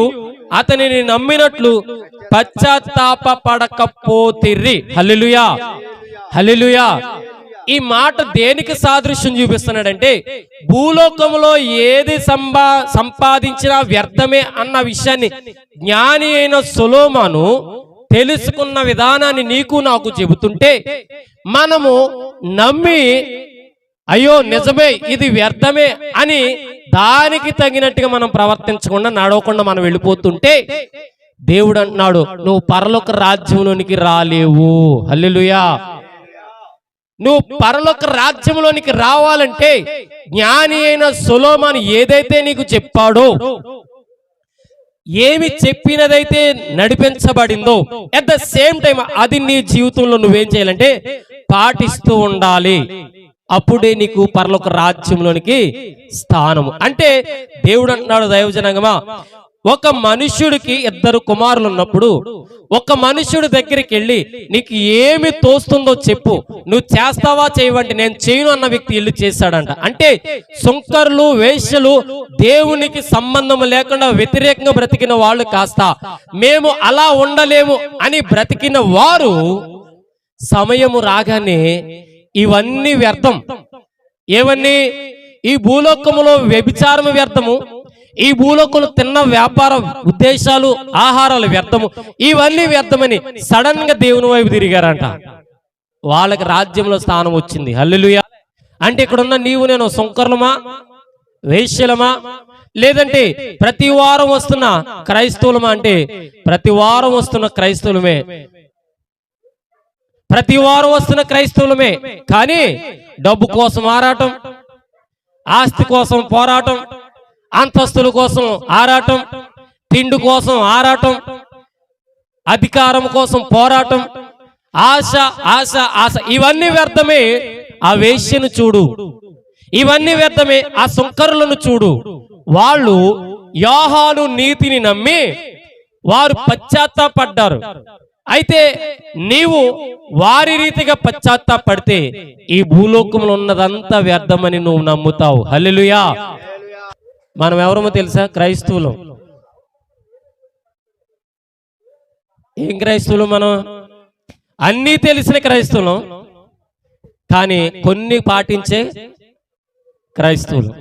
అతనిని నమ్మినట్లు పశ్చాత్తాప పడకపోతిర్రి. హల్లెలూయా, హల్లెలూయా. ఈ మాట దేనికి సాదృశ్యం చూపిస్తున్నాడంటే భూలోకంలో ఏది సంపాదించినా వ్యర్థమే అన్న విషయాన్ని జ్ఞాని అయిన సొలొమోను తెలుసుకున్న విధానాన్ని నీకు నాకు చెబుతుంటే మనము నమ్మి అయ్యో నిజమే ఇది వ్యర్థమే అని దానికి తగినట్టుగా మనం ప్రవర్తించకుండా నడవకుండా మనం వెళ్ళిపోతుంటే దేవుడు అంటున్నాడు నువ్వు పరలోక రాజ్యంలోనికి రాలేవు. హల్లెలూయా. నువ్వు పరలోక రాజ్యంలోనికి రావాలంటే జ్ఞాని అయిన సొలొమోను ఏదైతే నీకు చెప్పాడో, ఏమి చెప్పినదైతే నడిపించబడిందో అట్ ద సేమ్ టైం అది నీ జీవితంలో నువ్వేం చేయాలంటే పాటిస్తూ ఉండాలి. అప్పుడే నీకు పరలోక రాజ్యంలోనికి స్థానము. అంటే దేవుడు అంటున్నాడు దైవజనంగమా, ఒక మనుష్యుడికి ఇద్దరు కుమారులు ఉన్నప్పుడు ఒక మనుష్యుడి దగ్గరికి వెళ్ళి నీకు ఏమి తోస్తుందో చెప్పు, నువ్వు చేస్తావా చేయవంటే నేను చేయను అన్న వ్యక్తి ఇల్లు చేశాడంట. అంటే సుంకరులు వేశ్యలు దేవునికి సంబంధం లేకుండా వ్యతిరేకంగా బ్రతికిన వాళ్ళు కాస్త మేము అలా ఉండలేము అని బ్రతికిన వారు సమయము రాగానే ఇవన్నీ వ్యర్థం. ఏవన్నీ? ఈ భూలోకములో వ్యభిచారము వ్యర్థము, ఈ భూలోకంలో తిన్న వ్యాపార ఉద్దేశాలు ఆహారాలు వ్యర్థము, ఇవన్నీ వ్యర్థమని సడన్ గా దేవుని వైపు తిరిగారంట. వాళ్ళకి రాజ్యంలో స్థానం వచ్చింది. హల్లెలూయా. అంటే ఇక్కడున్న నీవు నేను సుంకర్లమా, వేశ్యలమా, లేదంటే ప్రతి వారం వస్తున్న క్రైస్తవులమా? అంటే ప్రతి వారం వస్తున్న క్రైస్తవులమే, ప్రతి వారం వస్తున్న క్రైస్తవులమే. కానీ డబ్బు కోసం ఆరాటం, ఆస్తి కోసం పోరాటం, అంతస్తుల కోసం ఆరాటం, తిండి కోసం ఆరాటం, అధికారం కోసం పోరాటం, ఆశ ఆశ ఆశ, ఇవన్నీ వ్యర్థమే. ఆ వేశ్యను చూడు, ఇవన్నీ వ్యర్థమే. ఆ సుంకరులను చూడు, వాళ్ళు యోహాను నీతిని నమ్మి వారు పశ్చాత్తాపడ్డారు. అయితే నీవు వారి రీతిగా పశ్చాత్తాపడితే ఈ భూలోకంలో ఉన్నదంతా వ్యర్థమని నువ్వు నమ్ముతావు. హల్లెలూయా. మనం ఎవరమో తెలుసా? క్రైస్తవులు. ఏం క్రైస్తవులు? మనం అన్నీ తెలిసిన క్రైస్తవులు, కానీ కొన్ని పాటించే క్రైస్తవులు,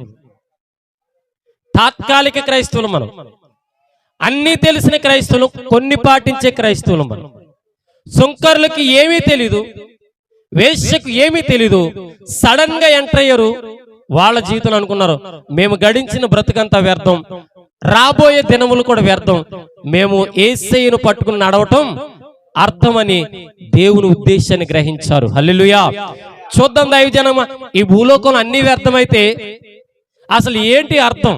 తాత్కాలిక క్రైస్తవులు. మనం అన్నీ తెలిసిన క్రైస్తవులు, కొన్ని పాటించే క్రైస్తవులు. మనం సుంకరులకి ఏమీ తెలీదు, వేశ్యకు ఏమీ తెలీదు. సడన్ గా ఎంటర్ అయ్యారు. వాళ్ళ జీవితంలో అనుకున్నారు, మేము గడించిన బ్రతుకంతా వ్యర్థం, రాబోయే దినములు కూడా వ్యర్థం, మేము యేసయ్యను పట్టుకుని నడవటం అర్థమని దేవుని ఉద్దేశాన్ని గ్రహించారు. హల్లెలూయా. చూద్దాం దైవజనమ, ఈ భూలోకంలో అన్ని వ్యర్థమైతే అసలు ఏంటి అర్థం,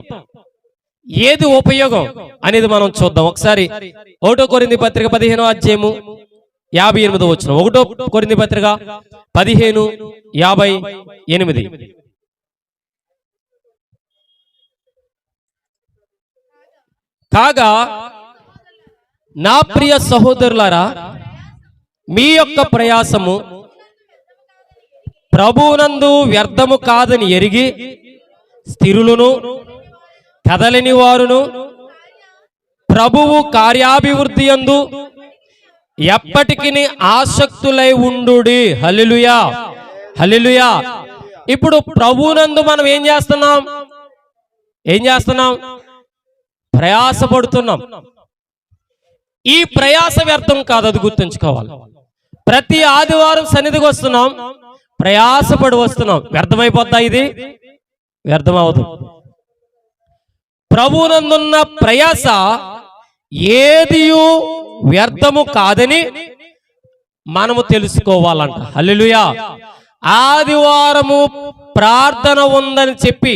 ఏది ఉపయోగం అనేది మనం చూద్దాం. ఒకసారి 1 కొరింథీ పత్రిక 15వ అధ్యాయము 58వ వచనం. 1 కొరింథీ పత్రిక 15:58. కాగా నా ప్రియ సహోదరులారా, మీ యొక్క ప్రయాసము ప్రభువునందు వ్యర్థము కాదని ఎరిగి స్థిరులను కదలని వారును ప్రభువు కార్యాభివృద్ధి యందు ఎప్పటికీ ఆసక్తులై ఉండుడి. హల్లెలూయా, హల్లెలూయా. ఇప్పుడు ప్రభువునందు మనం ఏం చేస్తున్నాం? ప్రయాసపడుతున్నాం. ఈ ప్రయాస వ్యర్థం కాదు, అది గుర్తుంచుకోవాలి. ప్రతి ఆదివారం సన్నిధికి వస్తున్నాం, ప్రయాసపడి వస్తున్నాం. వ్యర్థమైపోద్దా? ఇది వ్యర్థం అవదు. ప్రభువునందున్న ప్రయాస ఏదియు వ్యర్థము కాదని మనము తెలుసుకోవాలంట. హల్లెలూయా. ఆదివారము ప్రార్థన ఉందని చెప్పి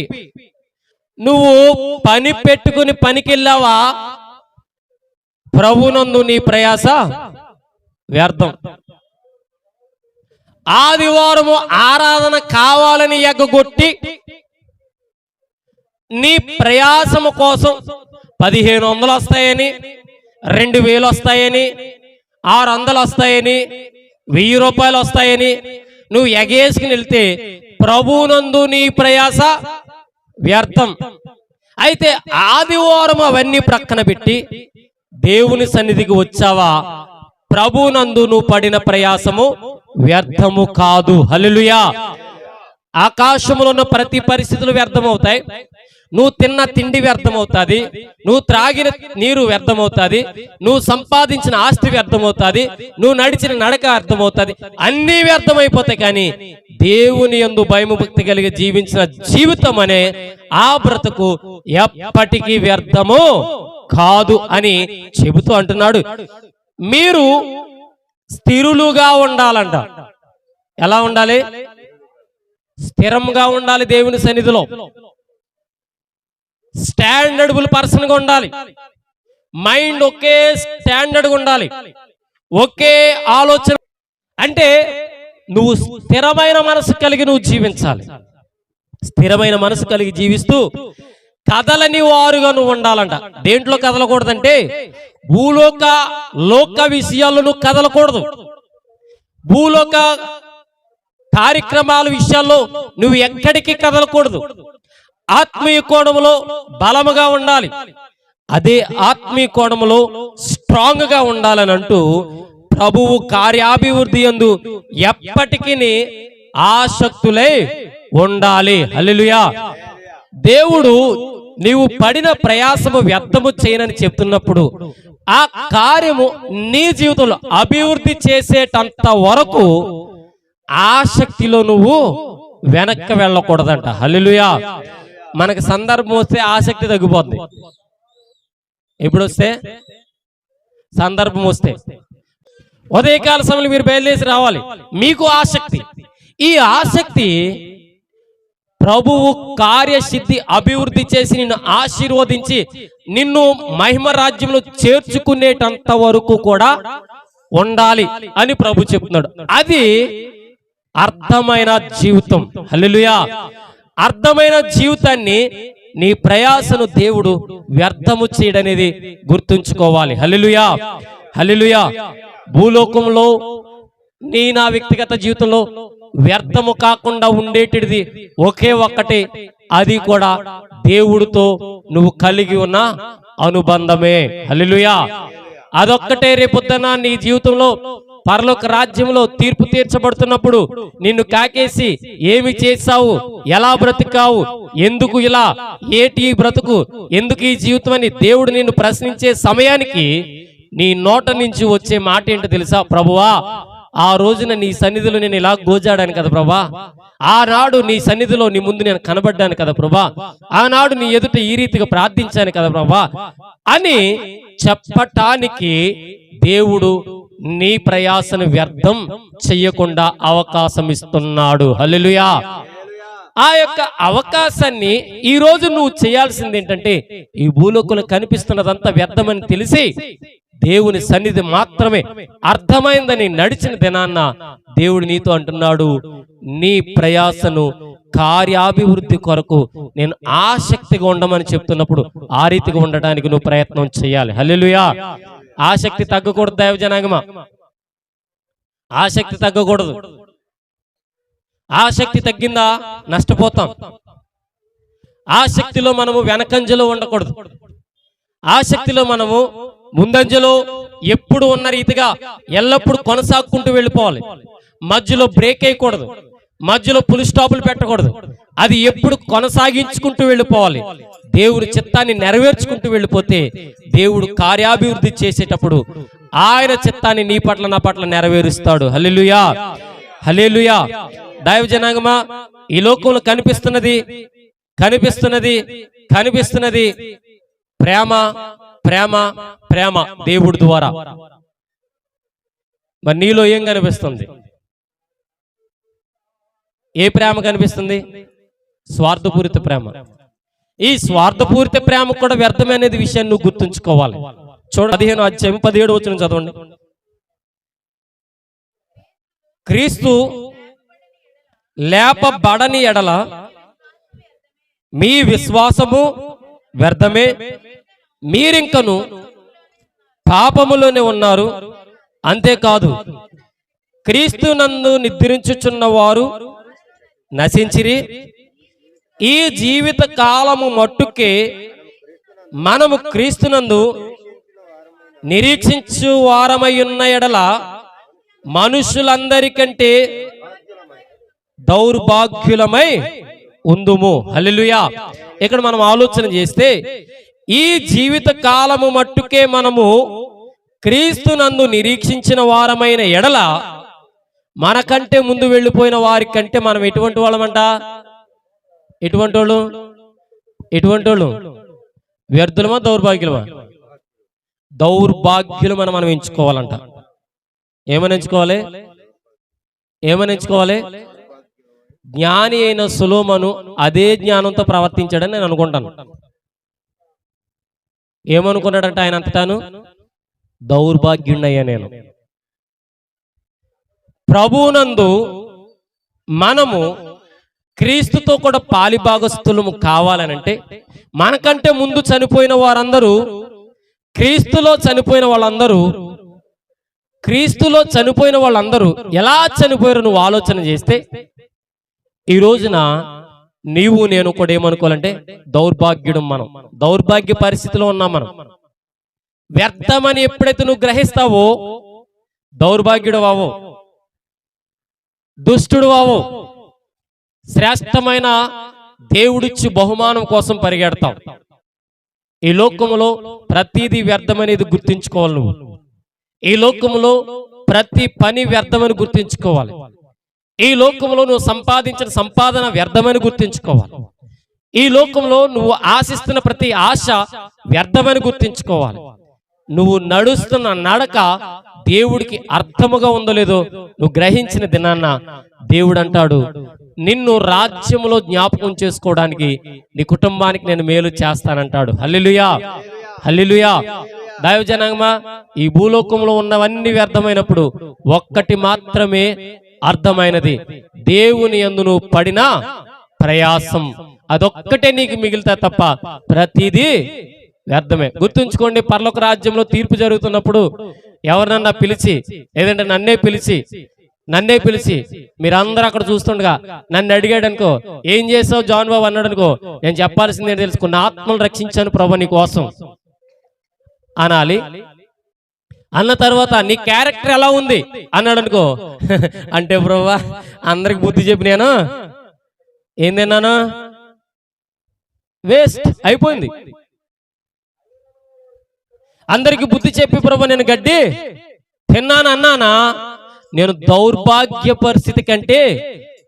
నువ్వు పని పెట్టుకుని పనికెళ్ళావా, ప్రభువునందు నీ ప్రయాస వ్యర్థం. ఆదివారము ఆరాధన కావాలని ఎగ్గొట్టి నీ ప్రయాసము కోసం 1500 వస్తాయని, 2000 వస్తాయని, 600 వస్తాయని, 1000 రూపాయలు వస్తాయని నువ్వు ఎగేసుకుని వెళ్తే ప్రభువునందు నీ ప్రయాస వ్యర్థం. అయితే ఆదివారం అవన్నీ ప్రక్కన పెట్టి దేవుని సన్నిధికి వచ్చావా, ప్రభువునందు నువ్వు పడిన ప్రయాసము వ్యర్థము కాదు. హల్లెలూయా. ఆకాశంలో ఉన్న ప్రతి పరిస్థితులు వ్యర్థమవుతాయి. నువ్వు తిన్న తిండి వ్యర్థమవుతుంది, నువ్వు త్రాగిన నీరు వ్యర్థమవుతుంది, నువ్వు సంపాదించిన ఆస్తి వ్యర్థమవుతుంది, నువ్వు నడిచిన నడక అర్థమవుతుంది, అన్నీ వ్యర్థమైపోతాయి. కానీ దేవుని యందు భయము భక్తి కలిగి జీవించిన జీవితం అనే ఆ బ్రతుకు ఎప్పటికీ వ్యర్థము కాదు అని చెబుతూ అంటున్నాడు. మీరు స్థిరులుగా ఉండాలంట. ఎలా ఉండాలి? స్థిరంగా ఉండాలి. దేవుని సన్నిధిలో స్టాండర్డబుల్ పర్సన్ గా ఉండాలి. మైండ్ ఒకే స్టాండర్డ్ ఉండాలి, ఒకే ఆలోచన. అంటే నువ్వు స్థిరమైన మనసు కలిగి నువ్వు జీవించాలి. స్థిరమైన మనసు కలిగి జీవిస్తూ కదలని వారుగా నువ్వు ఉండాలంట. దేంట్లో కదలకూడదంటే లోక విషయాల్లో నువ్వు కదలకూడదు. భూలోక కార్యక్రమాల విషయాల్లో నువ్వు ఎక్కడికి కదలకూడదు. ఆత్మీయ కోణములో బలముగా ఉండాలి. అదే ఆత్మీయ కోణములో స్ట్రాంగ్ గా ఉండాలని అంటూ ప్రభువు కార్యాభివృద్ధి యందు ఎప్పటికీ ఆసక్తులై ఉండాలి. హల్లెలూయా. దేవుడు నీవు పడిన ప్రయాసము వ్యర్థము చేయనని చెప్తున్నప్పుడు ఆ కార్యము నీ జీవితంలో అభివృద్ధి చేసేటంత వరకు ఆసక్తిలో నువ్వు వెనక్కి వెళ్ళకూడదంట. హల్లెలూయా. మనకి సందర్భం వస్తే ఆసక్తి తగ్గిపోద్ది. ఎప్పుడు వస్తే? సందర్భం వస్తే. ఉదయకాల సమయంలో మీరు బయలుదేరి రావాలి. మీకు ఆసక్తి, ఈ ఆసక్తి ప్రభువు కార్యసిద్ధి అభివృద్ధి చేసి నిన్ను ఆశీర్వదించి నిన్ను మహిమ రాజ్యంలో చేర్చుకునేటంత వరకు కూడా ఉండాలి అని ప్రభు చెప్తున్నాడు. అది అర్థమైన జీవితం. హల్లెలూయా. అర్థమైన జీవితాన్ని, నీ ప్రయాసను దేవుడు వ్యర్థము చేయడనేది గుర్తుంచుకోవాలి. హల్లెలూయా, హల్లెలూయా. భూలోకంలో నా వ్యక్తిగత జీవితంలో వ్యర్థము కాకుండా ఉండేటిది ఒకే ఒక్కటే, అది కూడా దేవుడితో నువ్వు కలిగి ఉన్న అనుబంధమే. హల్లెలూయా. అదొక్కటే రేపొద్దున నీ జీవితంలో పరలోక రాజ్యంలో తీర్పు తీర్చబడుతున్నప్పుడు నిన్ను కాకేసి ఏమి చేశావు, ఎలా బ్రతికావు, ఎందుకు ఇలా, ఏటి బ్రతుకు, ఎందుకు ఈ జీవితం అని దేవుడు నిన్ను ప్రశ్నించే సమయానికి నీ నోట నుంచి వచ్చే మాట ఏంటో తెలుసా? ప్రభువా, ఆ రోజున నీ సన్నిధిలో నేను ఇలా గోజాడాను కదా ప్రభా, ఆనాడు నీ సన్నిధిలో నీ ముందు నేను కనబడ్డాను కదా ప్రభా, ఆనాడు నీ ఎదుట ఈ రీతిగా ప్రార్థించాను కదా ప్రభా అని చెప్పటానికి దేవుడు నీ ప్రయాసను వ్యర్థం చెయ్యకుండా అవకాశం ఇస్తున్నాడు. హల్లెలూయా. ఆ యొక్క అవకాశాన్ని ఈ రోజు నువ్వు చేయాల్సింది ఏంటంటే, ఈ భూలోకంలో కనిపిస్తున్నదంతా వ్యర్థమని తెలిసి దేవుని సన్నిధి మాత్రమే అర్థమైందని నడిచిన దినాన్న దేవుడు నీతో అంటున్నాడు, నీ ప్రయాసను కార్యాభివృద్ధి కొరకు నేను ఆసక్తిగా ఉండమని చెప్తున్నప్పుడు ఆ రీతిగా ఉండడానికి నువ్వు ప్రయత్నం చేయాలి. హల్లెలూయా. ఆసక్తి తగ్గకూడదు దైవజనాంగమా, ఆసక్తి తగ్గకూడదు. ఆసక్తి తగ్గిందా నష్టపోతాం. ఆసక్తిలో మనము వెనకంజలో ఉండకూడదు. ఆసక్తిలో మనము ముందంజలో ఎప్పుడు ఉన్న రీతిగా ఎల్లప్పుడూ కొనసాగుకుంటూ వెళ్ళిపోవాలి. మధ్యలో బ్రేక్ వేయకూడదు, మధ్యలో పులి స్టాపులు పెట్టకూడదు. అది ఎప్పుడు కొనసాగించుకుంటూ వెళ్ళిపోవాలి. దేవుడి చిత్తాన్ని నెరవేర్చుకుంటూ వెళ్ళిపోతే దేవుడు కార్యాభివృద్ధి చేసేటప్పుడు ఆయన చిత్తాన్ని నీ పట్ల నా పట్ల నెరవేరుస్తాడు. హల్లెలూయా, హల్లెలూయా. దైవ జనాంగమా, ఈ లోకంలో కనిపిస్తున్నది ప్రేమ ప్రేమ ప్రేమ దేవుడి ద్వారా. మరి నీలో ఏం కనిపిస్తుంది? ఏ ప్రేమ కనిపిస్తుంది? స్వార్థపూరిత ప్రేమ. ఈ స్వార్థపూరిత ప్రేమ కూడా వ్యర్థమనేది విషయాన్ని నువ్వు గుర్తుంచుకోవాలి. చూడ 15వ అధ్యాయం 17వ వచనం చదవండి. క్రీస్తు లేపబడని ఎడల మీ విశ్వాసము వ్యర్థమే, మీరింకను పాపములోనే ఉన్నారు. అంతేకాదు, క్రీస్తునందు నిద్రించుచున్న వారు నశించిరి. ఈ జీవిత కాలము మట్టుకే మనము క్రీస్తునందు నిరీక్షించు వారమై ఉన్న ఎడల మనుషులందరికంటే దౌర్భాగ్యులమై ఉందుము. హల్లెలూయా. ఇక్కడ మనం ఆలోచన చేస్తే, ఈ జీవిత కాలము మట్టుకే మనము క్రీస్తునందు నిరీక్షించిన వారమైన ఎడల మనకంటే ముందు వెళ్ళిపోయిన వారి కంటే మనం ఎటువంటి వాళ్ళమంట? ఎటువంటి వాళ్ళు? వ్యర్థులమా దౌర్భాగ్యులమా? దౌర్భాగ్యులమని మనం ఎంచుకోవాలంట. ఏమని ఎంచుకోవాలి? జ్ఞాని అయిన సొలొమోను అదే జ్ఞానంతో ప్రవర్తించాడని నేను అనుకుంటాను. ఏమనుకున్నాడంటే ఆయన అంతటాను, దౌర్భాగ్యుణ్ణయ్యా నేను. ప్రభువునందు మనము క్రీస్తుతో కూడా పాలిభాగస్థులము కావాలనంటే, మనకంటే ముందు చనిపోయిన వారందరూ, క్రీస్తులో చనిపోయిన వాళ్ళందరూ ఎలా చనిపోయారు నువ్వు ఆలోచన చేస్తే, ఈ రోజున నీవు నేను కూడా ఏమనుకోవాలంటే దౌర్భాగ్యుడు. మనం దౌర్భాగ్య పరిస్థితిలో ఉన్నాం. మనం వ్యర్థమని ఎప్పుడైతే నువ్వు గ్రహిస్తావో దౌర్భాగ్యుడు వావో, దుష్టుడు వావో, శ్రేష్టమైన దేవుడిచ్చి బహుమానం కోసం పరిగెడతావు. ఈ లోకములో ప్రతిదీ వ్యర్థమనేది గుర్తించుకోవాలి. నువ్వు ఈ లోకములో ప్రతి పని వ్యర్థమని గుర్తించుకోవాలి. ఈ లోకంలో నువ్వు సంపాదించిన సంపాదన వ్యర్థమని గుర్తించుకోవాలి. ఈ లోకంలో నువ్వు ఆశిస్తున్న ప్రతి ఆశ వ్యర్థమని గుర్తించుకోవాలి. నువ్వు నడుస్తున్న నడక దేవుడికి అర్థముగా ఉందో లేదో నువ్వు గ్రహించిన దినాన్న దేవుడు అంటాడు, నిన్ను రాజ్యములో జ్ఞాపకం చేసుకోవడానికి నీ కుటుంబానికి నేను మేలు చేస్తానంటాడు. హల్లెలూయా, హల్లెలూయా. దైవజనాంగమా, ఈ భూలోకంలో ఉన్నవన్నీ వ్యర్థమైనప్పుడు ఒక్కటి మాత్రమే అర్థమైనది, దేవుని యందు నువ్వు పడిన ప్రయాసం. అదొక్కటే నీకు మిగిలితే తప్ప ప్రతిదీ వ్యర్థమే. గుర్తుంచుకోండి, పరలోక రాజ్యంలో తీర్పు జరుగుతున్నప్పుడు ఎవరినన్నా పిలిచి, ఏదంటే నన్నే పిలిచి మీరందరూ అక్కడ చూస్తుండగా నన్ను అడిగాడు అనుకో, ఏం చేసావు జాన్ బాబు అన్నాడు అనుకో, నేను చెప్పాల్సిందే తెలుసుకున్న ఆత్మను రక్షించాను ప్రభు నీ కోసం అనాలి. అన్న తర్వాత నీ క్యారెక్టర్ ఎలా ఉంది అన్నాడు అనుకో, అంటే ప్రభు అందరికి బుద్ధి చెప్పి నేను ఏం తిన్నాను, వేస్ట్ అయిపోయింది. అందరికి బుద్ధి చెప్పి ప్రభు నేను గడ్డి తిన్నాను అన్నానా, నేను దౌర్భాగ్య పరిస్థితి కంటే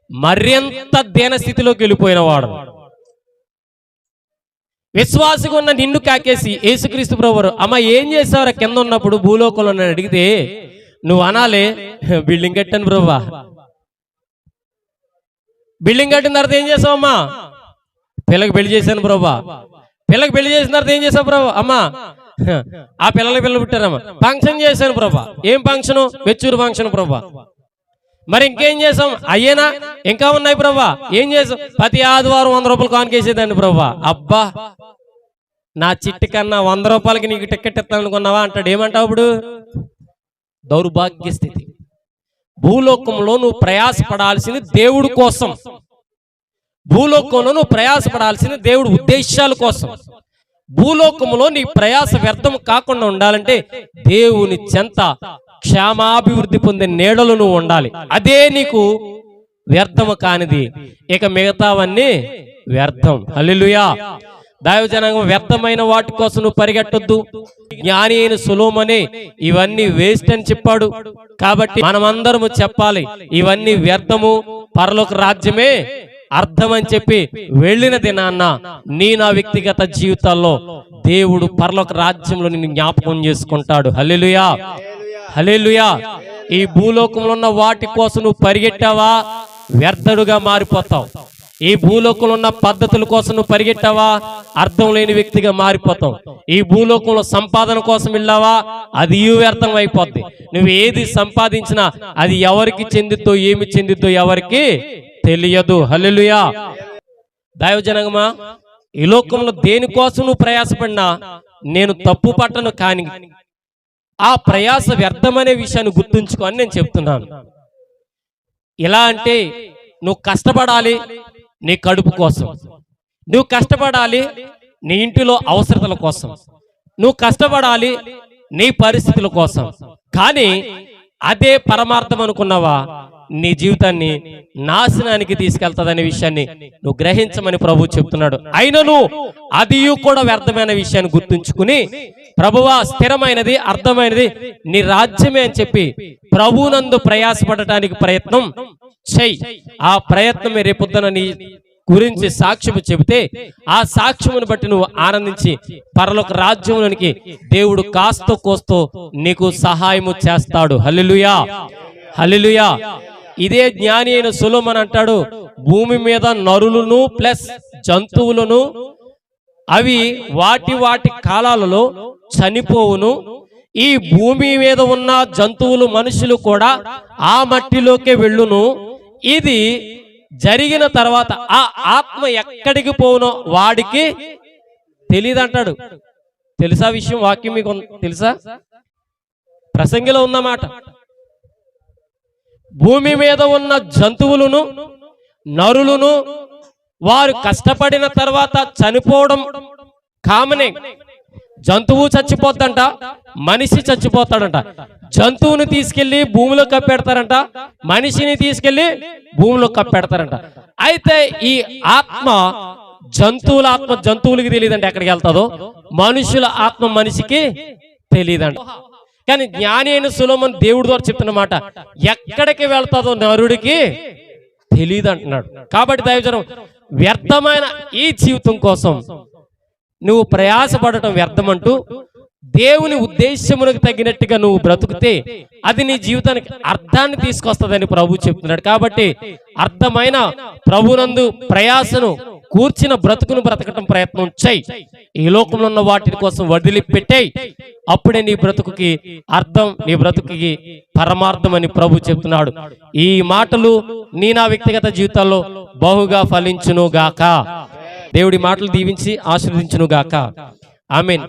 మరింత దీన స్థితిలోకి వెళ్ళిపోయిన వాడు. విశ్వాసగా ఉన్న నిన్ను కాకేసి యేసుక్రీస్తు ప్రభువారు, అమ్మ ఏం చేసావురా కింద ఉన్నప్పుడు భూలోకంలో నన్ను అడిగితే నువ్వు అనాలే, బిల్డింగ్ కట్టాను ప్రభువా. బిల్డింగ్ కట్టిన తర్వాత ఏం చేసావమ్మా? పిల్లకి పెళ్లి చేశాను ప్రభువా. పిల్లకి పెళ్లి చేసిన తర్వాత ఏం చేసావు ప్రభు? అమ్మా ఆ పిల్లలకి పిల్లలు పుట్టారమ్మా. ఫంక్షన్ చేశాను ప్రభా. ఏం ఫంక్షను? వెచ్చూరు ఫంక్షన్ ప్రభా. మరి ఇంకేం చేసాం? అయ్యేనా? ఇంకా ఉన్నాయి ప్రభా. ఏం చేసాం? ప్రతి ఆదివారం 100 రూపాయలు కానుకేసేదండి ప్రభా. అబ్బా, నా చిట్టి కన్నా 100 రూపాయలకి నీకు టికెట్ ఇస్తాను అనుకున్నావా అంటాడు. ఏమంటావు ఇప్పుడు? దౌర్భాగ్య స్థితి. భూలోకంలో నువ్వు ప్రయాసపడాల్సింది దేవుడి కోసం. భూలోకంలో నువ్వు ప్రయాసపడాల్సింది దేవుడి ఉద్దేశాల కోసం. భూలోకంలో నీ ప్రయాస వ్యర్థం కాకుండా ఉండాలంటే దేవుని చెంత క్షేమాభివృద్ధి పొందే నీడలు నువ్వు ఉండాలి. అదే నీకు వ్యర్థము కానిది. ఇక మిగతావన్నీ వ్యర్థం. హల్లెలూయా. దైవజనాంగం, వ్యర్థమైన వాటి కోసం నువ్వు పరిగెట్టొద్దు. జ్ఞాని అయిన సొలొమోనే ఇవన్నీ వేస్ట్ అని చెప్పాడు. కాబట్టి మనమందరము చెప్పాలి, ఇవన్నీ వ్యర్థము, పరలోక రాజ్యమే అర్థం అని చెప్పి వెళ్ళిన దినాన్న నా వ్యక్తిగత జీవితాల్లో దేవుడు పరలోక రాజ్యంలో నిన్ను జ్ఞాపకం చేసుకుంటాడు. హల్లెలూయా, హల్లెలూయా. ఈ భూలోకంలో ఉన్న వాటి కోసం నువ్వు పరిగెట్టావా, వ్యర్థుడుగా మారిపోతావు. ఈ భూలోకంలో ఉన్న పద్ధతుల కోసం నువ్వు పరిగెట్టావా, అర్థం లేని వ్యక్తిగా మారిపోతావు. ఈ భూలోకంలో సంపాదన కోసం వెళ్ళావా, అది వ్యర్థం అయిపోద్ది. నువ్వు ఏది సంపాదించినా అది ఎవరికి చెందిద్దో, ఏమి చెందిద్దో ఎవరికి తెలియదు. హల్లెలూయా. దైవజనమా, ఈ లోకంలో దేనికోసం నువ్వు ప్రయాసపడినా నేను తప్పు పట్టను, కానీ ఆ ప్రయాస వ్యర్థమనే విషయాన్ని గుర్తుంచుకో అని నేను చెప్తున్నాను. ఎలా అంటే, నువ్వు కష్టపడాలి నీ కడుపు కోసం, నువ్వు కష్టపడాలి నీ ఇంటిలో అవసరతల కోసం, నువ్వు కష్టపడాలి నీ పరిస్థితుల కోసం. కానీ అదే పరమార్థం అనుకున్నావా, నీ జీవితాన్ని నాశనానికి తీసుకెళ్తాదనే విషయాన్ని నువ్వు గ్రహించమని ప్రభు చెప్తున్నాడు. అయినను అది కూడా వ్యర్థమైన విషయాన్ని గుర్తుంచుకుని, ప్రభువా స్థిరమైనది, అర్థమైనది నీ రాజ్యమే అని చెప్పి ప్రభునందు ప్రయాసపడటానికి ప్రయత్నం చెయ్యి. ఆ ప్రయత్నమే రేపొద్దున నీ గురించి సాక్ష్యము చెబితే ఆ సాక్ష్యమును బట్టి నువ్వు ఆనందించి పరలోక రాజ్యంలోనికి దేవుడు కాస్తో కోస్తో నీకు సహాయము చేస్తాడు. హల్లెలూయా, హల్లెలూయా. ఇదే జ్ఞాని అయిన సొలొమోను అంటాడు, భూమి మీద నరులను ప్లస్ జంతువులను అవి వాటి వాటి కాలాలలో చనిపోవును. ఈ భూమి మీద ఉన్న జంతువులు, మనుషులు కూడా ఆ మట్టిలోకే వెళ్ళును. ఇది జరిగిన తర్వాత ఆ ఆత్మ ఎక్కడికి పోవునో వాడికి తెలియదంటాడు. తెలుసా విషయం? వాక్యం మీకు తెలుసా? ప్రసంగిలో ఉన్నమాట. భూమి మీద ఉన్న జంతువులను, నరులను వారు కష్టపడిన తర్వాత చనిపోవడం కామనే. జంతువు చచ్చిపోద్దంట, మనిషి చచ్చిపోతాడంట. జంతువుని తీసుకెళ్లి భూమిలో కప్పెడతారంట, మనిషిని తీసుకెళ్లి భూమిలో కప్పెడతారంట. అయితే ఈ ఆత్మ, జంతువుల ఆత్మ జంతువులకి తెలియదంట ఎక్కడికి వెళ్తాదో, మనుషుల ఆత్మ మనిషికి తెలియదంట. కానీ జ్ఞాని అయిన సొలొమోను దేవుడి ద్వారా చెప్తున్నమాట, ఎక్కడికి వెళ్తాదో నరుడికి తెలియదు అంటున్నాడు. కాబట్టి దైవజనం, వ్యర్థమైన ఈ జీవితం కోసం నువ్వు ప్రయాసపడటం వ్యర్థమంటూ దేవుని ఉద్దేశములకు తగినట్టుగా నువ్వు బ్రతుకుతే అది నీ జీవితానికి అర్థాన్ని తీసుకొస్తుందని ప్రభు చెప్తున్నాడు. కాబట్టి అర్థమైన ప్రభునందు ప్రయాసను కూర్చిన బ్రతుకును బ్రతకటం ప్రయత్నం చెయ్యి. ఈ లోకంలో ఉన్న వాటి కోసం వదిలిపెట్టేయి. అప్పుడే నీ బ్రతుకుకి అర్థం, నీ బ్రతుకుకి పరమార్థం అని ప్రభు చెప్తున్నాడు. ఈ మాటలు నా వ్యక్తిగత జీవితాల్లో బహుగా ఫలించును గాక. దేవుడి మాటలు దీవించి ఆశీర్వదించును గాక. ఆమేన్.